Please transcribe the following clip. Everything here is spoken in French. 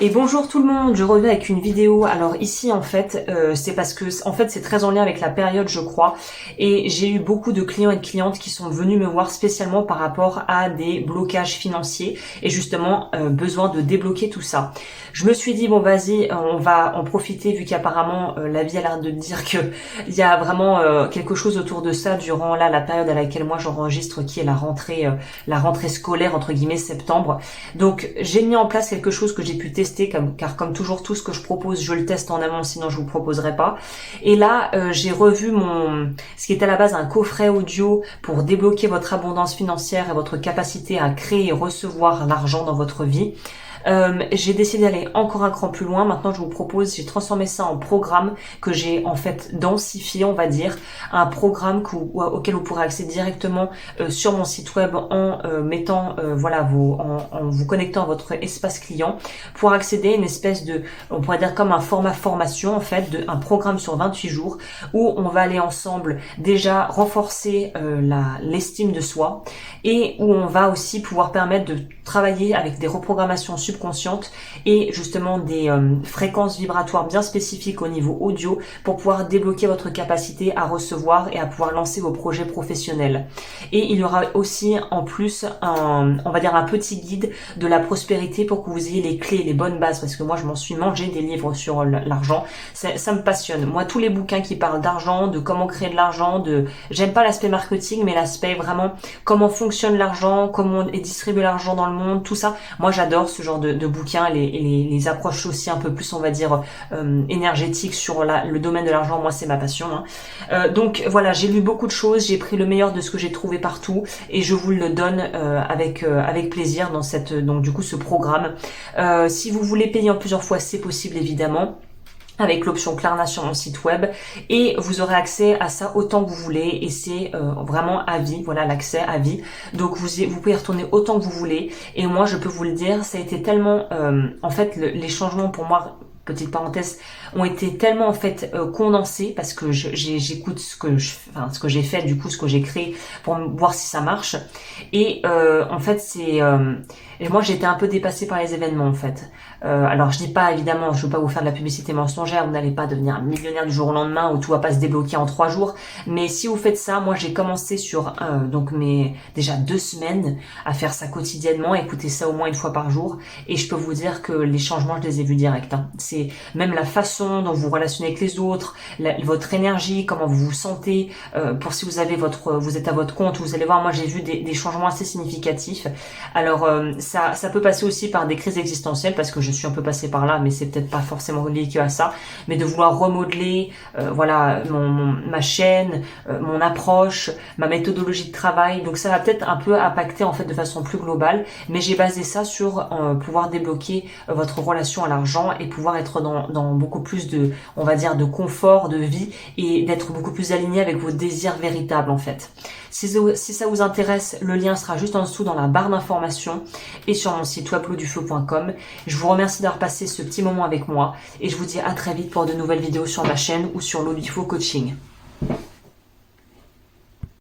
Et bonjour tout le monde, je reviens avec une vidéo. Alors ici en fait, c'est parce que c'est très en lien avec la période je crois. Et j'ai eu beaucoup de clients et de clientes qui sont venus me voir spécialement par rapport à des blocages financiers et justement besoin de débloquer tout ça. Je me suis dit bon vas-y, on va en profiter vu qu'apparemment la vie a l'air de dire que il y a vraiment quelque chose autour de ça durant la période à laquelle moi j'enregistre qui est la rentrée scolaire entre guillemets septembre. Donc j'ai mis en place quelque chose que j'ai pu tester car comme toujours tout ce que je propose je le teste en amont sinon je vous proposerai pas. Et là j'ai revu ce qui est à la base un coffret audio pour débloquer votre abondance financière et votre capacité à créer et recevoir l'argent dans votre vie. J'ai décidé d'aller encore un cran plus loin. Maintenant, je vous propose, j'ai transformé ça en programme que j'ai en fait densifié, on va dire, un programme auquel vous pourrez accéder directement sur mon site web en mettant, en vous connectant à votre espace client pour accéder à une espèce de, on pourrait dire comme un format formation en fait, un programme sur 28 jours où on va aller ensemble déjà renforcer l'estime de soi et où on va aussi pouvoir permettre de travailler avec des reprogrammations subconscientes et justement des fréquences vibratoires bien spécifiques au niveau audio pour pouvoir débloquer votre capacité à recevoir et à pouvoir lancer vos projets professionnels. Et il y aura aussi en plus on va dire un petit guide de la prospérité pour que vous ayez les clés, les bonnes bases, parce que moi je m'en suis mangé des livres sur l'argent, ça me passionne. Moi tous les bouquins qui parlent d'argent, de comment créer de l'argent, j'aime pas l'aspect marketing mais l'aspect vraiment comment fonctionne l'argent, comment est distribué l'argent dans le monde, tout ça. Moi j'adore ce genre de bouquins, les approches aussi un peu plus on va dire énergétiques sur le domaine de l'argent. Moi c'est ma passion hein. Donc voilà, j'ai lu beaucoup de choses, j'ai pris le meilleur de ce que j'ai trouvé partout et je vous le donne avec plaisir dans donc du coup ce programme. Si vous voulez payer en plusieurs fois c'est possible évidemment, avec l'option Klarna sur mon site web, et vous aurez accès à ça autant que vous voulez et c'est vraiment à vie, voilà l'accès à vie. Donc vous pouvez y retourner autant que vous voulez et moi je peux vous le dire, ça a été tellement en fait les changements pour moi, petite parenthèse, ont été tellement en fait condensés parce que j'écoute ce que j'ai fait, du coup ce que j'ai créé pour voir si ça marche. Et en fait moi j'étais un peu dépassée par les événements en fait. Alors je dis pas évidemment, je veux pas vous faire de la publicité mensongère, vous n'allez pas devenir millionnaire du jour au lendemain ou tout va pas se débloquer en 3 jours. Mais si vous faites ça, moi j'ai commencé sur déjà 2 semaines à faire ça quotidiennement, écouter ça au moins une fois par jour, et je peux vous dire que les changements je les ai vus direct. Hein. C'est même la façon dont vous vous relationnez avec les autres, votre énergie, comment vous vous sentez. Pour si vous êtes à votre compte, vous allez voir, moi j'ai vu des changements assez significatifs. Alors ça peut passer aussi par des crises existentielles parce que je suis un peu passée par là, mais c'est peut-être pas forcément lié que à ça, mais de vouloir remodeler ma chaîne, mon approche, ma méthodologie de travail. Donc ça va peut-être un peu impacter en fait de façon plus globale, mais j'ai basé ça sur pouvoir débloquer votre relation à l'argent et pouvoir être dans beaucoup plus on va dire de confort, de vie et d'être beaucoup plus aligné avec vos désirs véritables en fait. Si ça vous intéresse, le lien sera juste en dessous dans la barre d'informations et sur mon site web lodufeu.com. Je vous remercie d'avoir passé ce petit moment avec moi et je vous dis à très vite pour de nouvelles vidéos sur ma chaîne ou sur L'Eau du Feu Coaching.